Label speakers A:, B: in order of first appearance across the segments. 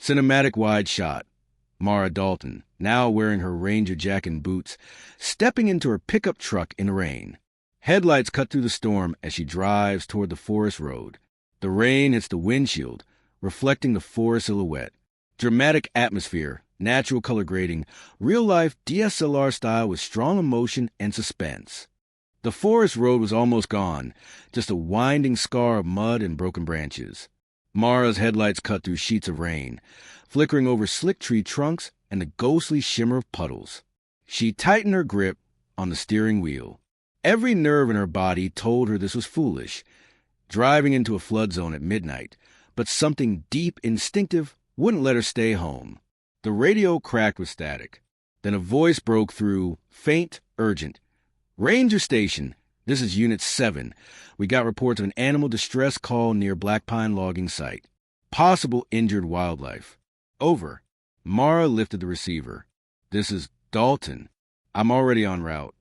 A: Cinematic wide shot. Mara Dalton, now wearing her ranger jacket and boots, stepping into her pickup truck in the rain. Headlights cut through the storm as she drives toward the forest road. The rain hits the windshield, reflecting the forest silhouette. Dramatic atmosphere, natural color grading, real-life DSLR style with strong emotion and suspense. The forest road was almost gone, just a winding scar of mud and broken branches. Mara's headlights cut through sheets of rain, flickering over slick tree trunks and the ghostly shimmer of puddles. She tightened her grip on the steering wheel. Every nerve in her body told her this was foolish, driving into a flood zone at midnight, but something deep, instinctive wouldn't let her stay home. The radio cracked with static. Then a voice broke through, faint, urgent. "Ranger Station, this is Unit 7. We got reports of an animal distress call near Black Pine logging site. Possible injured wildlife. Over." Mara lifted the receiver. "This is Dalton. I'm already en route."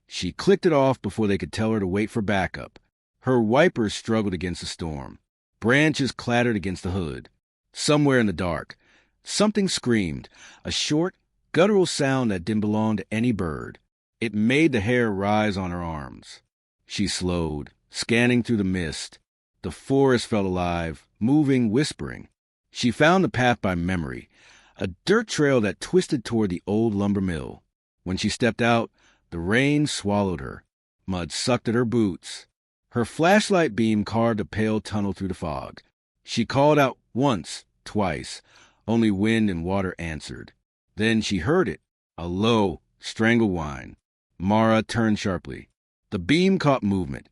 A: She clicked it off before they could tell her to wait for backup. Her wipers struggled against the storm. Branches clattered against the hood. Somewhere in the dark, something screamed, a short, guttural sound that didn't belong to any bird. It made the hair rise on her arms. She slowed, scanning through the mist. The forest felt alive, moving, whispering. She found the path by memory, a dirt trail that twisted toward the old lumber mill. When she stepped out, the rain swallowed her. Mud sucked at her boots. Her flashlight beam carved a pale tunnel through the fog. She called out once, twice. Only wind and water answered. Then she heard it, a low, strangled whine. Mara turned sharply. The beam caught movement,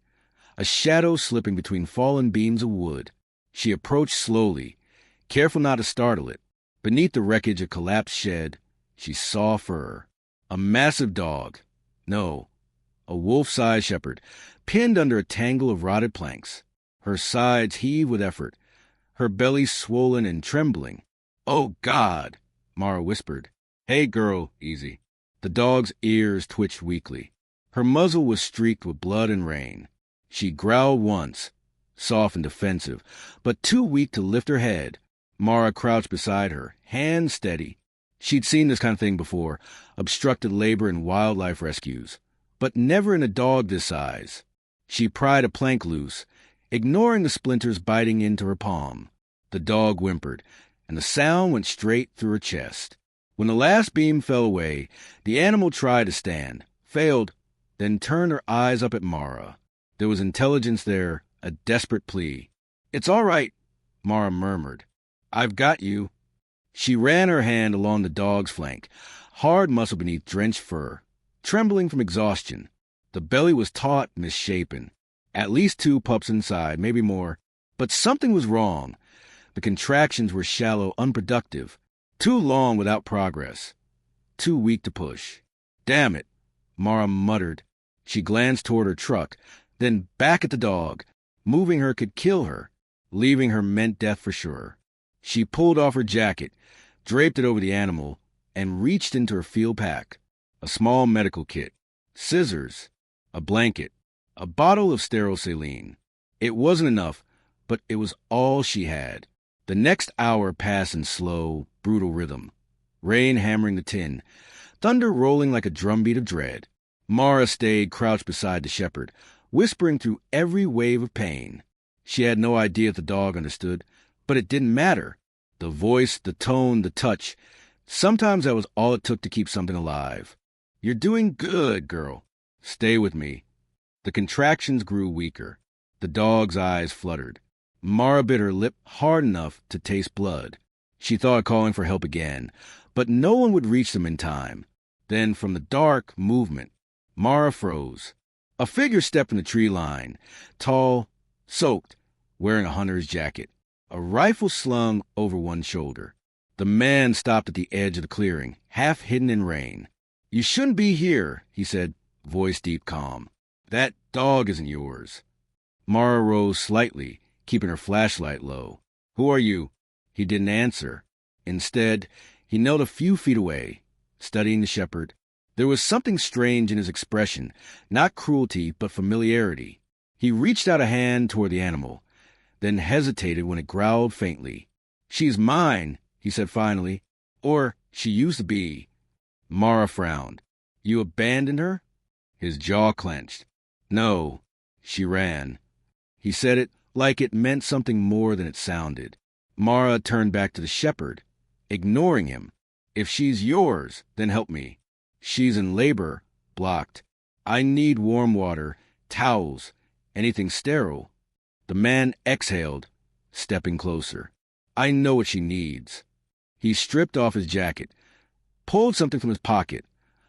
A: a shadow slipping between fallen beams of wood. She approached slowly, careful not to startle it. Beneath the wreckage of collapsed shed, she saw fur. A massive dog. No, a wolf-sized shepherd, pinned under a tangle of rotted planks. Her sides heaved with effort, her belly swollen and trembling. "Oh, God!" Mara whispered. "Hey, girl, easy." The dog's ears twitched weakly. Her muzzle was streaked with blood and rain. She growled once, soft and defensive, but too weak to lift her head. Mara crouched beside her, hands steady. She'd seen this kind of thing before, obstructed labor in wildlife rescues, but never in a dog this size. She pried a plank loose, ignoring the splinters biting into her palm. The dog whimpered, and the sound went straight through her chest. When the last beam fell away, the animal tried to stand, failed, then turned her eyes up at Mara. There was intelligence there, a desperate plea. "It's all right," Mara murmured. "I've got you." She ran her hand along the dog's flank, hard muscle beneath drenched fur, trembling from exhaustion. The belly was taut, misshapen. At least 2 pups inside, maybe more. But something was wrong. The contractions were shallow, unproductive. Too long without progress. Too weak to push. "Damn it," Mara muttered. She glanced toward her truck, then back at the dog. Moving her could kill her. Leaving her meant death for sure. She pulled off her jacket, draped it over the animal, and reached into her field pack. A small medical kit, scissors, a blanket, a bottle of sterile saline. It wasn't enough, but it was all she had. The next hour passed in slow, brutal rhythm. Rain hammering the tin, thunder rolling like a drumbeat of dread. Mara stayed crouched beside the shepherd, whispering through every wave of pain. She had no idea if the dog understood, but it didn't matter. The voice, the tone, the touch. Sometimes that was all it took to keep something alive. "You're doing good, girl. Stay with me." The contractions grew weaker. The dog's eyes fluttered. Mara bit her lip hard enough to taste blood. She thought of calling for help again, but no one would reach them in time. Then, from the dark, movement. Mara froze. A figure stepped from the tree line, tall, soaked, wearing a hunter's jacket, a rifle slung over one shoulder. The man stopped at the edge of the clearing, half hidden in rain. "You shouldn't be here," he said, voice deep calm. "That dog isn't yours." Mara rose slightly, keeping her flashlight low. "Who are you?" He didn't answer. Instead, he knelt a few feet away, studying the shepherd. There was something strange in his expression, not cruelty, but familiarity. He reached out a hand toward the animal, then hesitated when it growled faintly. "She's mine," he said finally. Or she used to be. Mara frowned. You abandoned her? His jaw clenched. No, she ran. He said it like it meant something more than it sounded. Mara turned back to the shepherd, ignoring him. If she's yours, then help me. She's in labor, blocked. I need warm water, towels, anything sterile. The man exhaled, stepping closer. I know what she needs. He stripped off his jacket, pulled something from his pocket,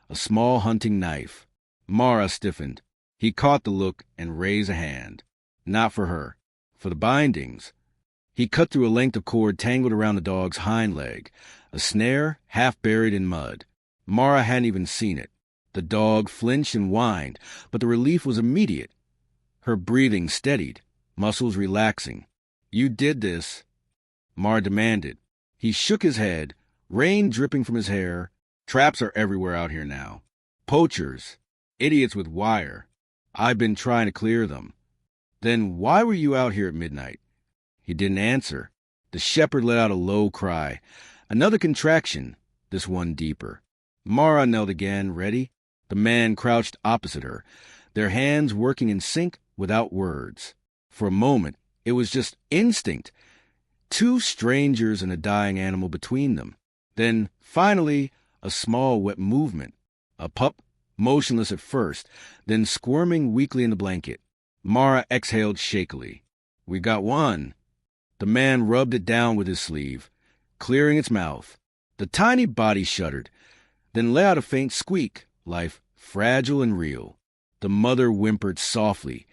A: a small hunting knife. Mara stiffened. He caught the look and raised a hand. Not for her, for the bindings. He cut through a length of cord tangled around the dog's hind leg, a snare half buried in mud. Mara hadn't even seen it. The dog flinched and whined, but the relief was immediate. Her breathing steadied, muscles relaxing. You did this, Mara demanded. He shook his head, rain dripping from his hair. Traps are everywhere out here now. Poachers, idiots with wire. I've been trying to clear them. Then why were you out here at midnight? He didn't answer. The shepherd let out a low cry. Another contraction, this one deeper. Mara knelt again, ready. The man crouched opposite her, their hands working in sync without words. For a moment, it was just instinct. Two strangers and a dying animal between them. Then, finally, a small wet movement. A pup, motionless at first, then squirming weakly in the blanket. Mara exhaled shakily. We got one. The man rubbed it down with his sleeve, clearing its mouth. The tiny body shuddered, then let out a faint squeak, life fragile and real. The mother whimpered softly,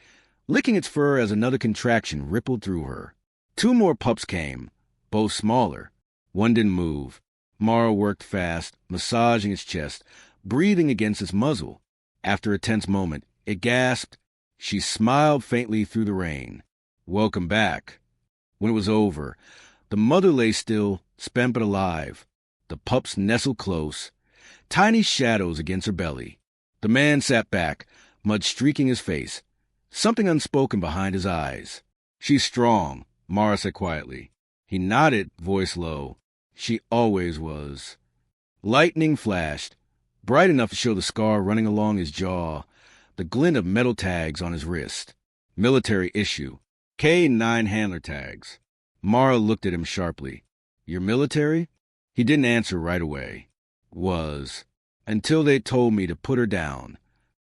A: licking its fur as another contraction rippled through her. Two more pups came, both smaller. One didn't move. Mara worked fast, massaging its chest, breathing against its muzzle. After a tense moment, it gasped. She smiled faintly through the rain. Welcome back. When it was over, the mother lay still, spent but alive. The pups nestled close, tiny shadows against her belly. The man sat back, mud streaking his face, something unspoken behind his eyes. She's strong, Mara said quietly. He nodded, voice low. She always was. Lightning flashed, bright enough to show the scar running along his jaw, the glint of metal tags on his wrist. Military issue. K9 handler tags. Mara looked at him sharply. You're military? He didn't answer right away. Was. Until they told me to put her down.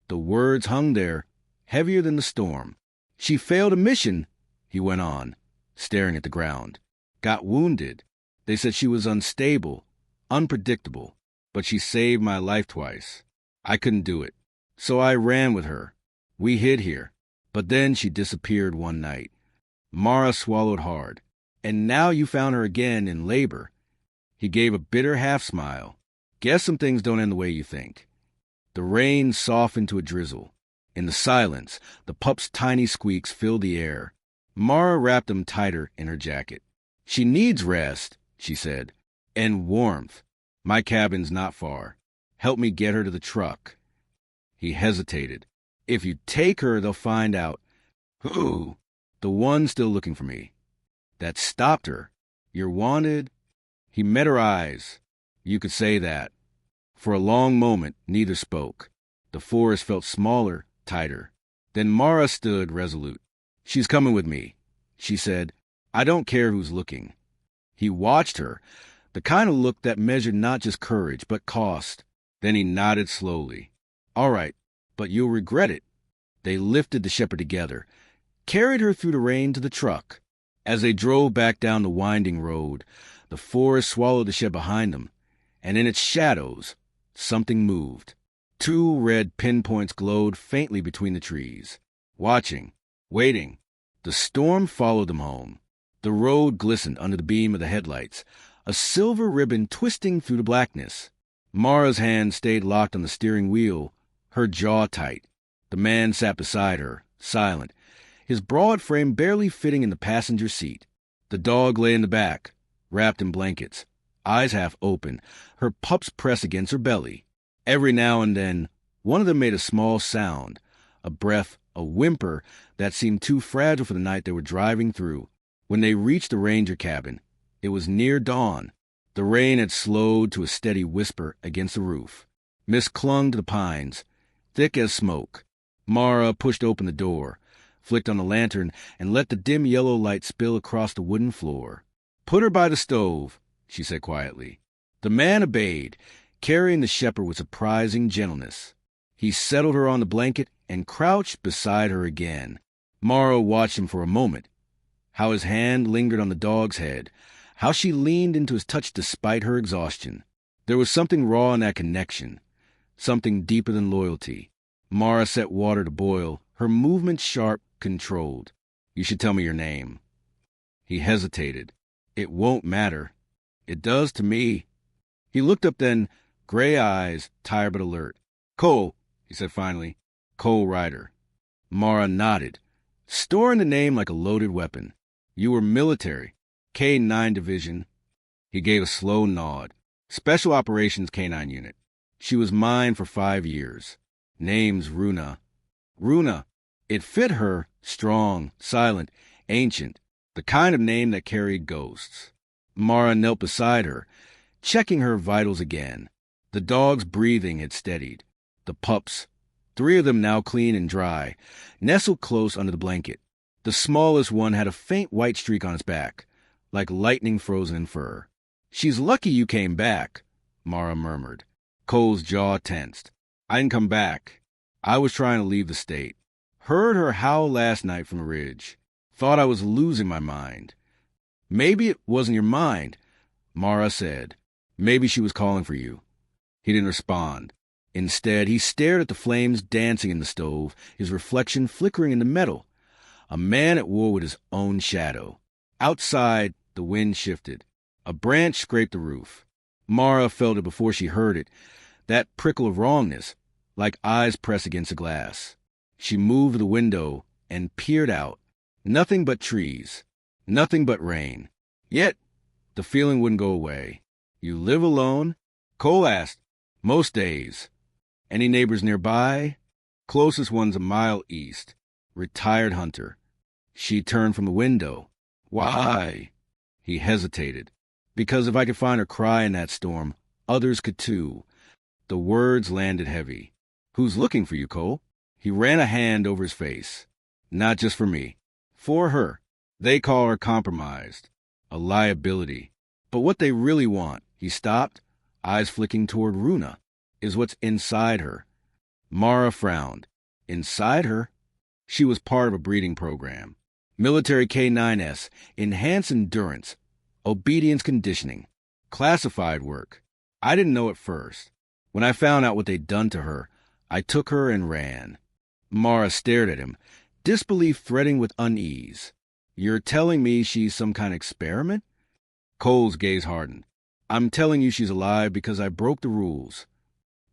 A: The words hung there, heavier than the storm. She failed a mission, he went on, staring at the ground. Got wounded. They said she was unstable, unpredictable, but she saved my life twice. I couldn't do it. So I ran with her. We hid here. But then she disappeared one night. Mara swallowed hard. And now you found her again in labor. He gave a bitter half-smile. Guess some things don't end the way you think. The rain softened to a drizzle. In the silence, the pup's tiny squeaks filled the air. Mara wrapped them tighter in her jacket. She needs rest, she said, and warmth. My cabin's not far. Help me get her to the truck. He hesitated. If you take her, they'll find out. Who? The one still looking for me. That stopped her. You're wanted? He met her eyes. You could say that. For a long moment, neither spoke. The forest felt smaller, tighter. Then Mara stood resolute. She's coming with me, she said. I don't care who's looking. He watched her, the kind of look that measured not just courage, but cost. Then he nodded slowly. All right, but you'll regret it. They lifted the shepherd together, carried her through the rain to the truck. As they drove back down the winding road, the forest swallowed the shed behind them, and in its shadows, something moved. Two red pinpoints glowed faintly between the trees. Watching, waiting. The storm followed them home. The road glistened under the beam of the headlights, a silver ribbon twisting through the blackness. Mara's hand stayed locked on the steering wheel, her jaw tight. The man sat beside her, silent, his broad frame barely fitting in the passenger seat. The dog lay in the back, wrapped in blankets, eyes half open, her pups pressed against her belly. Every now and then, one of them made a small sound, a breath, a whimper that seemed too fragile for the night they were driving through. When they reached the ranger cabin, it was near dawn. The rain had slowed to a steady whisper against the roof. Mist clung to the pines, thick as smoke. Mara pushed open the door, flicked on the lantern, and let the dim yellow light spill across the wooden floor. "Put her by the stove," she said quietly. The man obeyed, carrying the shepherd with surprising gentleness. He settled her on the blanket and crouched beside her again. Mara watched him for a moment, how his hand lingered on the dog's head, how she leaned into his touch despite her exhaustion. There was something raw in that connection, something deeper than loyalty. Mara set water to boil, her movements sharp, controlled. "You should tell me your name." He hesitated. "It won't matter." "It does to me." He looked up then, gray eyes, tired but alert. "Cole," he said finally. "Cole Ryder." Mara nodded, storing the name like a loaded weapon. "You were military. K-9 Division." He gave a slow nod. "Special Operations K-9 Unit." "She was mine for 5 years. Name's Runa." Runa. It fit her, strong, silent, ancient, the kind of name that carried ghosts. Mara knelt beside her, checking her vitals again. The dog's breathing had steadied. The pups, 3 of them now clean and dry, nestled close under the blanket. The smallest one had a faint white streak on its back, like lightning frozen in fur. "She's lucky you came back," Mara murmured. Cole's jaw tensed. "I didn't come back. I was trying to leave the state. Heard her howl last night from the ridge. Thought I was losing my mind." "Maybe it wasn't your mind," Mara said. "Maybe she was calling for you." He didn't respond. Instead, he stared at the flames dancing in the stove, his reflection flickering in the metal. A man at war with his own shadow. Outside, the wind shifted. A branch scraped the roof. Mara felt it before she heard it, that prickle of wrongness, like eyes pressed against the glass. She moved to the window and peered out. Nothing but trees. Nothing but rain. Yet, the feeling wouldn't go away. "You live alone?" Cole asked. "Most days." "Any neighbors nearby?" "Closest one's a mile east. Retired hunter." She turned from the window. "Why?" He hesitated. "Because if I could find her cry in that storm, others could too." The words landed heavy. "Who's looking for you, Cole?" He ran a hand over his face. "Not just for me. For her. They call her compromised. A liability. But what they really want," he stopped, eyes flicking toward Runa, "is what's inside her." Mara frowned. Inside her? She was part of a breeding program. Military K-9S, enhanced endurance, obedience conditioning, classified work. I didn't know at first. When I found out what they'd done to her, I took her and ran. Mara stared at him, disbelief threading with unease. "You're telling me she's some kind of experiment?" Cole's gaze hardened. "I'm telling you she's alive because I broke the rules."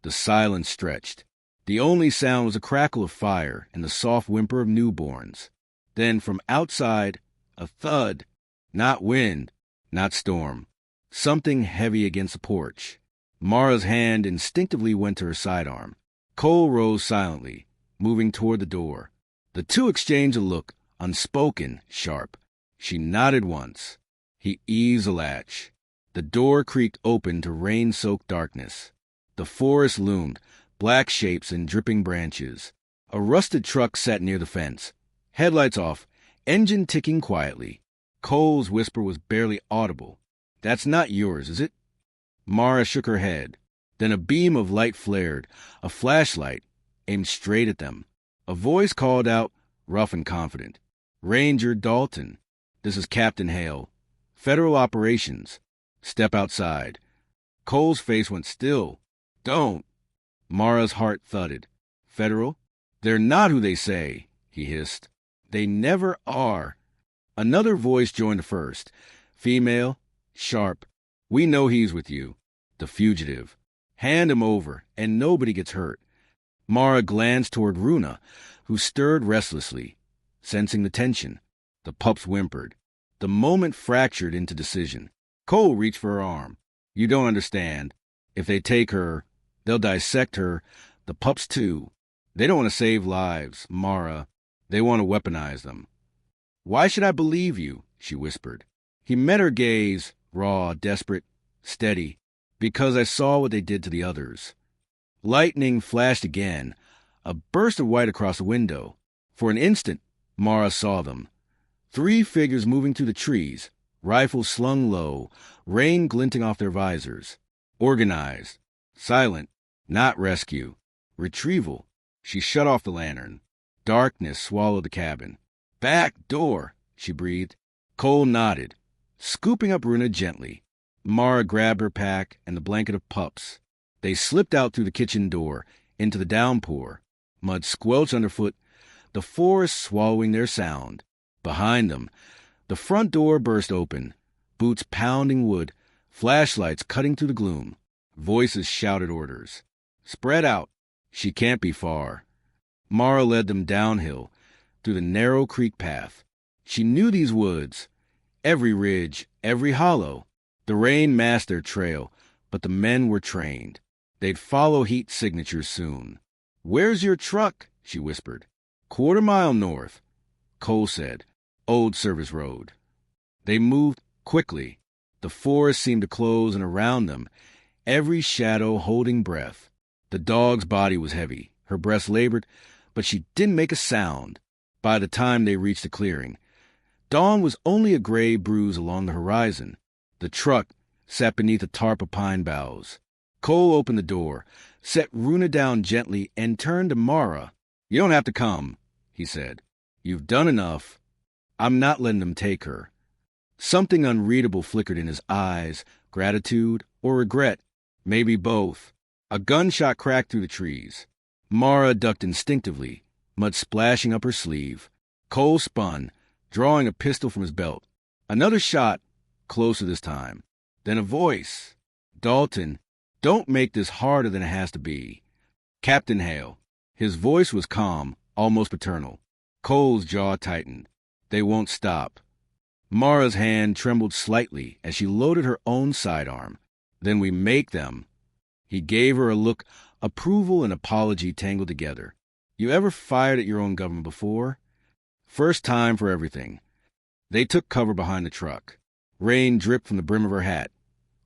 A: The silence stretched. The only sound was a crackle of fire and the soft whimper of newborns. Then from outside, a thud. Not wind, not storm. Something heavy against the porch. Mara's hand instinctively went to her sidearm. Cole rose silently, moving toward the door. The two exchanged a look, unspoken, sharp. She nodded once. He eased the latch. The door creaked open to rain-soaked darkness. The forest loomed, black shapes and dripping branches. A rusted truck sat near the fence, headlights off, engine ticking quietly. Cole's whisper was barely audible. "That's not yours, is it?" Mara shook her head. Then a beam of light flared, a flashlight, aimed straight at them. A voice called out, rough and confident. "Ranger Dalton, this is Captain Hale. Federal Operations. Step outside." Cole's face went still. "Don't." Mara's heart thudded. "Federal? They're not who they say," he hissed. "They never are." Another voice joined the first. Female, sharp. "We know he's with you. The fugitive. Hand him over, and nobody gets hurt." Mara glanced toward Runa, who stirred restlessly, sensing the tension. The pups whimpered. The moment fractured into decision. Cole reached for her arm. "You don't understand. If they take her, they'll dissect her. The pups, too. They don't want to save lives, Mara. They want to weaponize them." "Why should I believe you?" she whispered. He met her gaze, raw, desperate. steady, because I saw what they did to the others. Lightning flashed again, a burst of white across the window. For an instant, Mara saw them. 3 figures moving through the trees, rifles slung low, rain glinting off their visors. Organized, silent, not rescue. Retrieval. She shut off the lantern. Darkness swallowed the cabin. "Back door," she breathed. Cole nodded, scooping up Runa gently. Mara grabbed her pack and the blanket of pups. They slipped out through the kitchen door, into the downpour. Mud squelched underfoot, the forest swallowing their sound. Behind them, the front door burst open, boots pounding wood, flashlights cutting through the gloom. Voices shouted orders. "Spread out. She can't be far." Mara led them downhill, through the narrow creek path. She knew these woods, every ridge, every hollow. The rain masked their trail, but the men were trained. They'd follow heat signatures soon. "Where's your truck?" she whispered. "Quarter mile north," Cole said. "Old service road." They moved quickly. The forest seemed to close in around them, every shadow holding breath. The dog's body was heavy. Her breast labored, but she didn't make a sound. By the time they reached the clearing, dawn was only a gray bruise along the horizon. The truck sat beneath a tarp of pine boughs. Cole opened the door, set Runa down gently, and turned to Mara. "You don't have to come," he said. "You've done enough. I'm not letting them take her." Something unreadable flickered in his eyes, gratitude or regret, maybe both. A gunshot cracked through the trees. Mara ducked instinctively, mud splashing up her sleeve. Cole spun, drawing a pistol from his belt. Another shot, closer this time. Then a voice. "Dalton, don't make this harder than it has to be." Captain Hale. His voice was calm, almost paternal. Cole's jaw tightened. "They won't stop." Mara's hand trembled slightly as she loaded her own sidearm. "Then we make them." He gave her a look, approval and apology tangled together. "You ever fired at your own government before?" First time for everything. They took cover behind the truck. Rain dripped from the brim of her hat,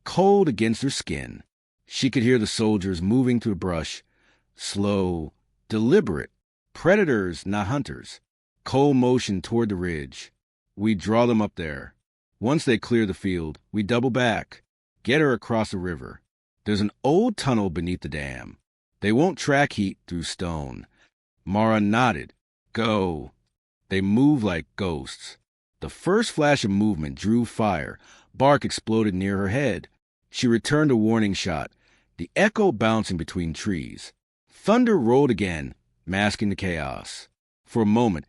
A: cold against her skin. She could hear the soldiers moving through the brush, slow, deliberate, predators, not hunters. Cole motioned toward the ridge. "We draw them up there. Once they clear the field, we double back, get her across the river. There's an old tunnel beneath the dam. They won't track heat through stone." Mara nodded. "Go." They moved like ghosts. The first flash of movement drew fire. Bark exploded near her head. She returned a warning shot, the echo bouncing between trees. Thunder rolled again, masking the chaos. For a moment,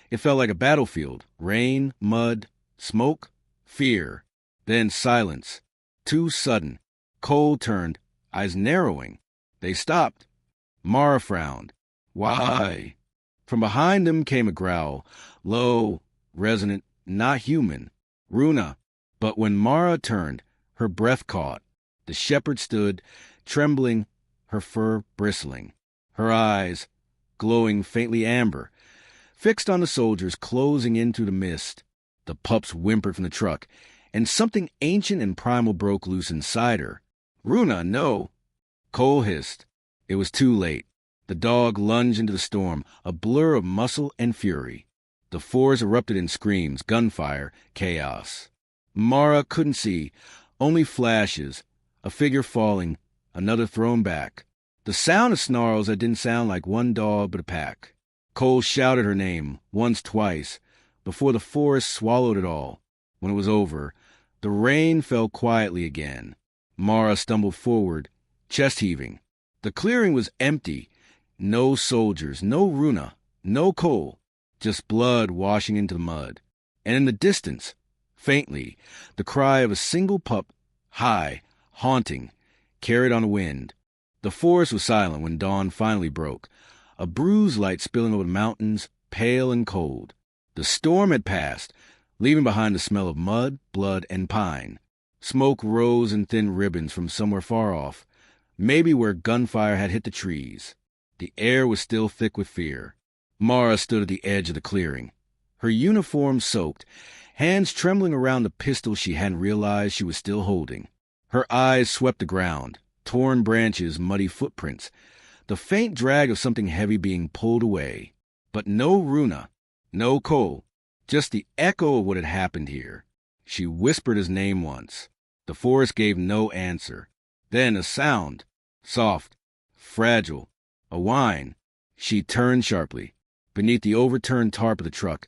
A: it felt like a battlefield. Rain, mud, smoke, fear. Then silence. Too sudden. Cole turned, eyes narrowing. They stopped. Mara frowned. "Why?" From behind them came a growl, low, resonant, not human. "Runa." But when Mara turned, her breath caught. The shepherd stood, trembling, her fur bristling. Her eyes, glowing faintly amber, fixed on the soldiers closing in through the mist. The pups whimpered from the truck, and something ancient and primal broke loose inside her. "Runa, no!" Cole hissed. It was too late. The dog lunged into the storm, a blur of muscle and fury. The forest erupted in screams, gunfire, chaos. Mara couldn't see, only flashes, a figure falling, another thrown back. The sound of snarls that didn't sound like one dog but a pack. Cole shouted her name, once, twice, before the forest swallowed it all. When it was over, the rain fell quietly again. Mara stumbled forward, chest heaving. The clearing was empty. No soldiers, no Runa, no Cole, just blood washing into the mud. And in the distance, faintly, the cry of a single pup, high, haunting, carried on the wind. The forest was silent when dawn finally broke, a bruised light spilling over the mountains, pale and cold. The storm had passed, leaving behind the smell of mud, blood, and pine. Smoke rose in thin ribbons from somewhere far off, maybe where gunfire had hit the trees. The air was still thick with fear. Mara stood at the edge of the clearing, her uniform soaked, hands trembling around the pistol she hadn't realized she was still holding. Her eyes swept the ground, torn branches, muddy footprints, the faint drag of something heavy being pulled away. But no Runa, no Cole, just the echo of what had happened here. She whispered his name once. The forest gave no answer. Then a sound, soft, fragile, a whine. She turned sharply. Beneath the overturned tarp of the truck,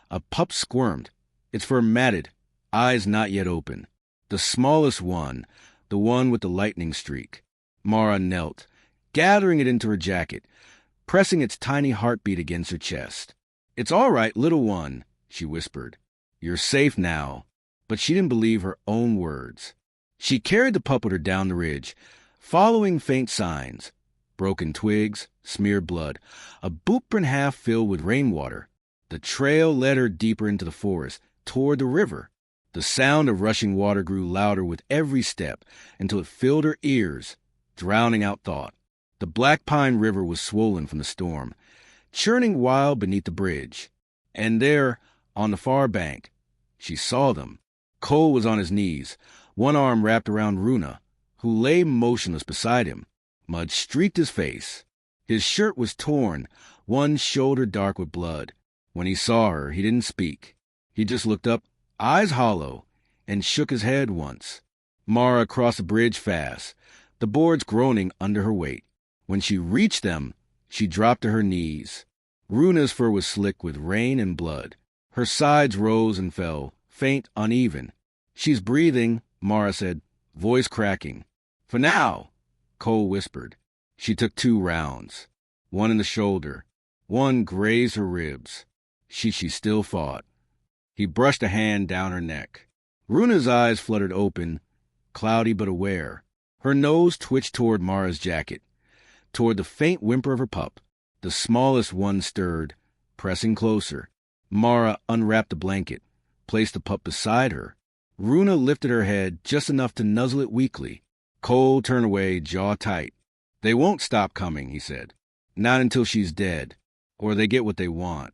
A: a pup squirmed, its fur matted, eyes not yet open. The smallest one, the one with the lightning streak. Mara knelt, gathering it into her jacket, pressing its tiny heartbeat against her chest. "It's all right, little one," she whispered. "You're safe now." But she didn't believe her own words. She carried the pup with her down the ridge, following faint signs. Broken twigs, smeared blood, a boot print half filled with rainwater. The trail led her deeper into the forest, toward the river. The sound of rushing water grew louder with every step until it filled her ears, drowning out thought. The Black Pine River was swollen from the storm, churning wild beneath the bridge. And there, on the far bank, she saw them. Cole was on his knees, one arm wrapped around Runa, who lay motionless beside him. Mud streaked his face. His shirt was torn, one shoulder dark with blood. When he saw her, he didn't speak. He just looked up, eyes hollow, and shook his head once. Mara crossed the bridge fast, the boards groaning under her weight. When she reached them, she dropped to her knees. Runa's fur was slick with rain and blood. Her sides rose and fell, faint, uneven. "She's breathing," Mara said, voice cracking. "For now," Cole whispered. She took 2 rounds, one in the shoulder. One grazed her ribs. She still fought. He brushed a hand down her neck. Runa's eyes fluttered open, cloudy but aware. Her nose twitched toward Mara's jacket, toward the faint whimper of her pup. The smallest one stirred, pressing closer. Mara unwrapped the blanket, placed the pup beside her. Runa lifted her head just enough to nuzzle it weakly. Cole turned away, jaw tight. "They won't stop coming," he said. "Not until she's dead, or they get what they want."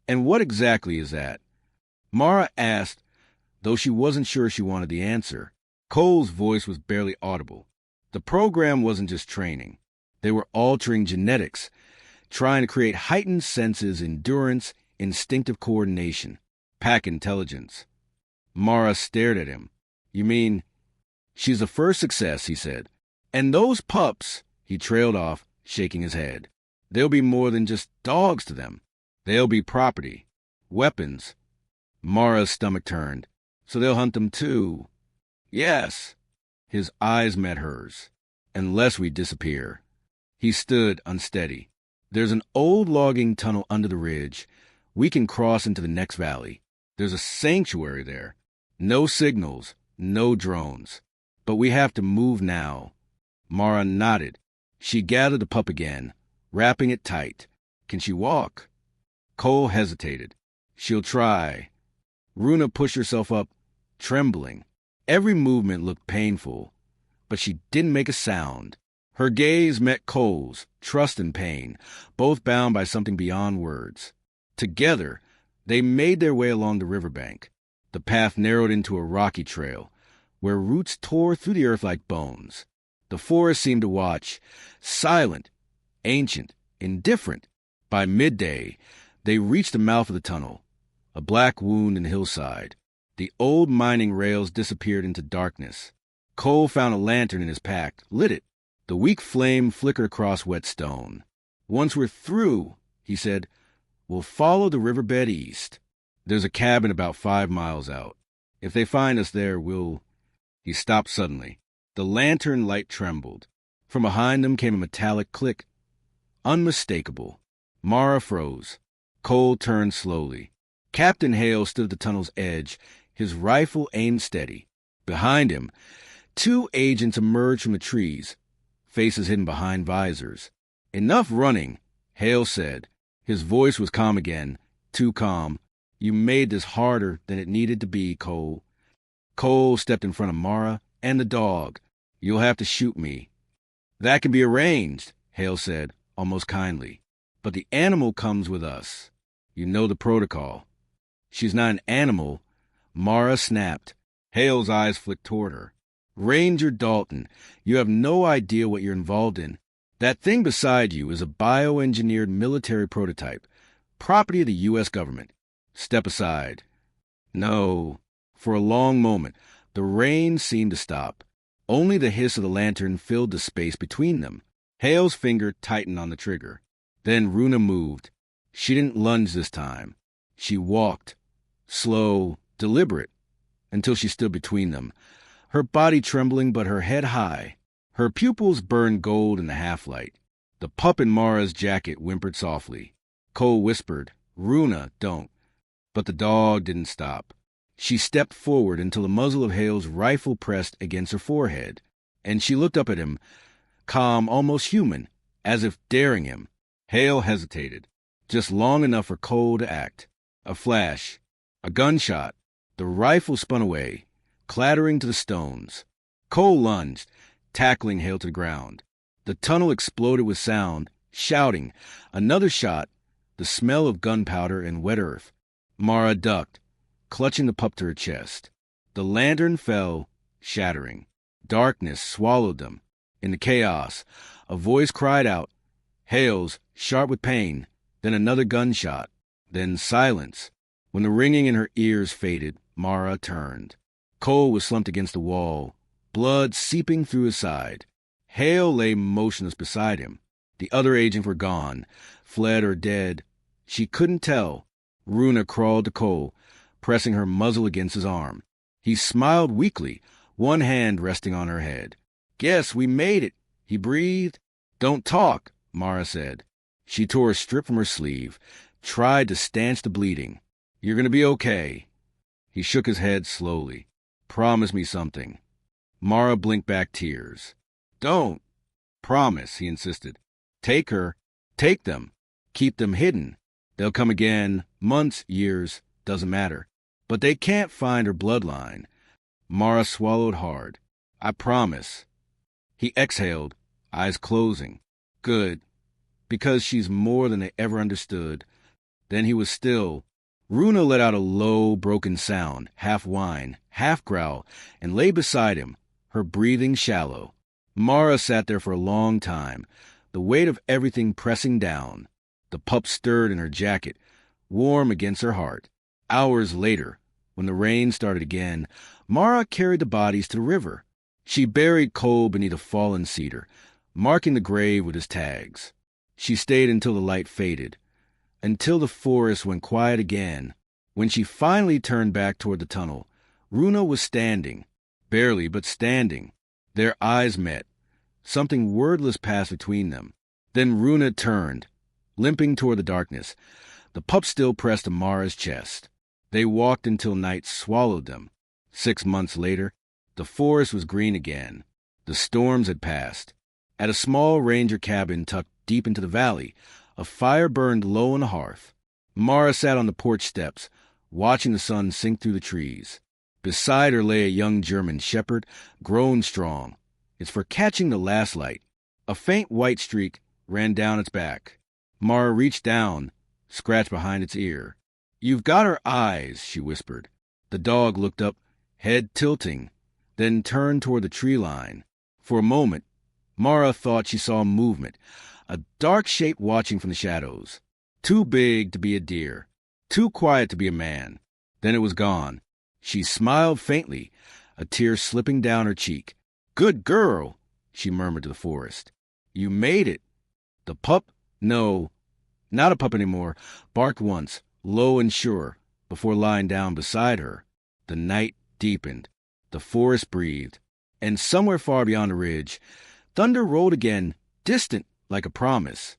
A: "And what exactly is that?" Mara asked, though she wasn't sure she wanted the answer. Cole's voice was barely audible. The program wasn't just training. They were altering genetics, trying to create heightened senses, endurance, instinctive coordination, pack intelligence. Mara stared at him. "You mean—" "She's the first success," he said. "And those pups," he trailed off, shaking his head. "They'll be more than just dogs to them. They'll be property, weapons." Mara's stomach turned. "So they'll hunt them too?" "Yes." His eyes met hers. "Unless we disappear." He stood unsteady. "There's an old logging tunnel under the ridge. We can cross into the next valley. There's a sanctuary there. No signals, no drones. But we have to move now." Mara nodded. She gathered the pup again, wrapping it tight. "Can she walk?" Cole hesitated. "She'll try." Runa pushed herself up, trembling. Every movement looked painful, but she didn't make a sound. Her gaze met Cole's, trust and pain, both bound by something beyond words. Together, they made their way along the riverbank. The path narrowed into a rocky trail, where roots tore through the earth like bones. The forest seemed to watch, silent, ancient, indifferent. By midday, they reached the mouth of the tunnel, a black wound in the hillside. The old mining rails disappeared into darkness. Cole found a lantern in his pack, lit it. The weak flame flickered across wet stone. "Once we're through," he said, "we'll follow the riverbed east. There's a cabin about 5 miles out. If they find us there, we'll—" He stopped suddenly. The lantern light trembled. From behind them came a metallic click. Unmistakable. Mara froze. Cole turned slowly. Captain Hale stood at the tunnel's edge, his rifle aimed steady. Behind him, 2 agents emerged from the trees, faces hidden behind visors. "Enough running," Hale said. His voice was calm again, too calm. "You made this harder than it needed to be, Cole." Cole stepped in front of Mara and the dog. "You'll have to shoot me." "That can be arranged," Hale said, almost kindly. "But the animal comes with us. You know the protocol." "She's not an animal." Mara snapped. Hale's eyes flicked toward her. Ranger Dalton, you have no idea what you're involved in. That thing beside you is a bioengineered military prototype, property of the U.S. government. Step aside. No. For a long moment, the rain seemed to stop. Only the hiss of the lantern filled the space between them. Hale's finger tightened on the trigger. Then Runa moved. She didn't lunge this time. She walked, slow, deliberate, until she stood between them, her body trembling but her head high. Her pupils burned gold in the half-light. The pup in Mara's jacket whimpered softly. Cole whispered, "Runa, don't." But the dog didn't stop. She stepped forward until the muzzle of Hale's rifle pressed against her forehead, and she looked up at him, calm, almost human, as if daring him. Hale hesitated, just long enough for Cole to act. A flash, a gunshot. The rifle spun away, clattering to the stones. Cole lunged, tackling Hale to the ground. The tunnel exploded with sound, shouting. Another shot, the smell of gunpowder and wet earth. Mara ducked, clutching the pup to her chest. The lantern fell, shattering. Darkness swallowed them. In the chaos, a voice cried out. Hale's, sharp with pain, then another gunshot, then silence. When the ringing in her ears faded, Mara turned. Cole was slumped against the wall, blood seeping through his side. Hale lay motionless beside him. The other agents were gone, fled or dead. She couldn't tell. Runa crawled to Cole, pressing her muzzle against his arm. He smiled weakly, one hand resting on her head. "Guess we made it," he breathed. "Don't talk," Mara said. She tore a strip from her sleeve, tried to stanch the bleeding. "You're going to be okay." He shook his head slowly. "Promise me something." Mara blinked back tears. "Don't." "Promise," he insisted. "Take her. Take them. Keep them hidden. They'll come again, months, years, doesn't matter. But they can't find her bloodline." Mara swallowed hard. "I promise." He exhaled, eyes closing. "Good. Because she's more than they ever understood." Then he was still. Runa let out a low, broken sound, half whine, half growl, and lay beside him, her breathing shallow. Mara sat there for a long time, the weight of everything pressing down. The pup stirred in her jacket, warm against her heart. Hours later, when the rain started again, Mara carried the bodies to the river. She buried Cole beneath a fallen cedar, marking the grave with his tags. She stayed until the light faded, until the forest went quiet again. When she finally turned back toward the tunnel, Runa was standing, barely but standing. Their eyes met. Something wordless passed between them. Then Runa turned, limping toward the darkness, the pup still pressed to Mara's chest. They walked until night swallowed them. 6 months later, the forest was green again. The storms had passed. At a small ranger cabin tucked deep into the valley, a fire burned low on the hearth. Mara sat on the porch steps, watching the sun sink through the trees. Beside her lay a young German shepherd, grown strong. It's for catching the last light. A faint white streak ran down its back. Mara reached down, scratched behind its ear. "You've got her eyes," she whispered. The dog looked up, head tilting, then turned toward the tree line. For a moment, Mara thought she saw movement, a dark shape watching from the shadows. Too big to be a deer, too quiet to be a man. Then it was gone. She smiled faintly, a tear slipping down her cheek. "Good girl," she murmured to the forest. "You made it." The pup, no, not a pup anymore, barked once, low and sure, before lying down beside her. The night deepened. The forest breathed. And somewhere far beyond the ridge, thunder rolled again, distant like a promise.